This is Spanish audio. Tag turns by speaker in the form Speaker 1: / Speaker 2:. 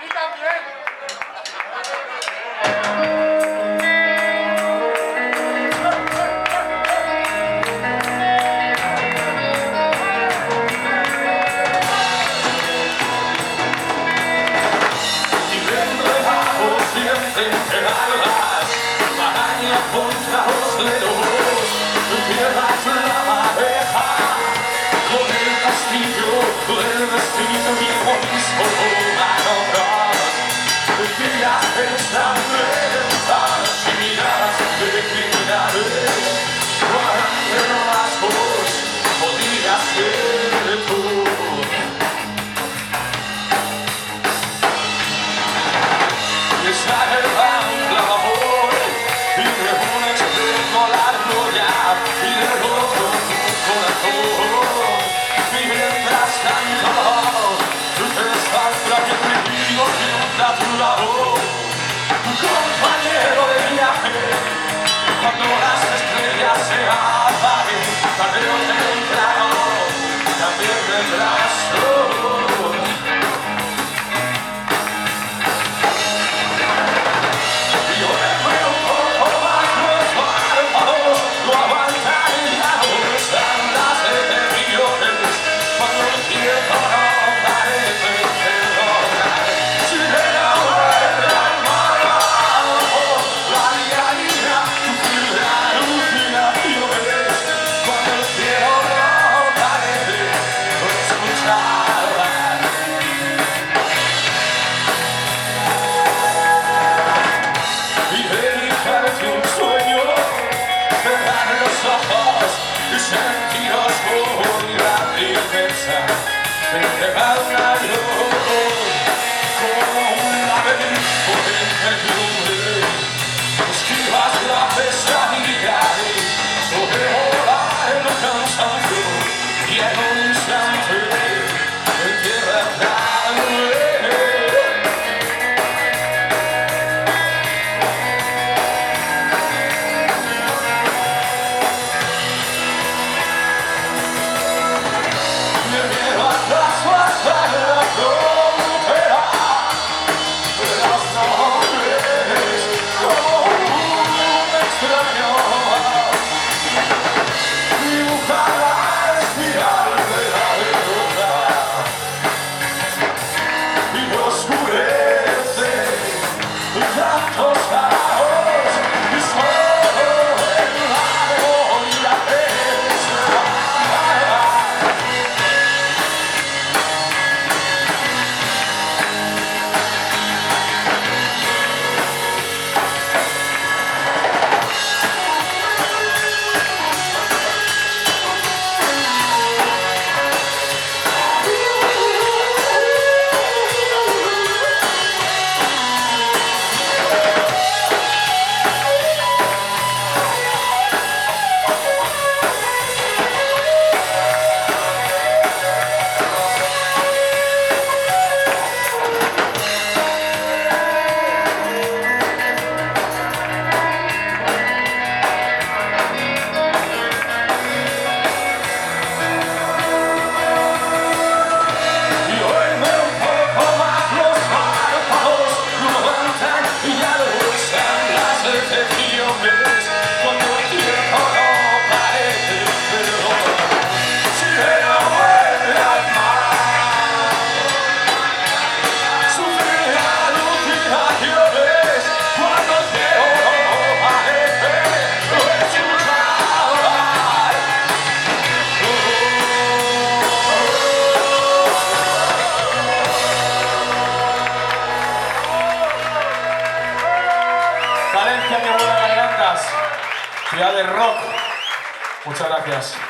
Speaker 1: mí también.
Speaker 2: Compañero de viaje, cuando las estrellas se apaguen, tarde o temprano también vendrás tú. Yo me muero un poco más los párpados, no aguantaría están las decepciones, cuando el tiempo no parece perdonar. Si me la vuelve al mar, sentidos por la tristeza entre una luz como un laberinto de incertidumbre esquivas la pesadilla sobrevolar el cansancio y en un instante el tierra
Speaker 3: Valencia que vuela gargantas, ciudad del rock. Muchas gracias.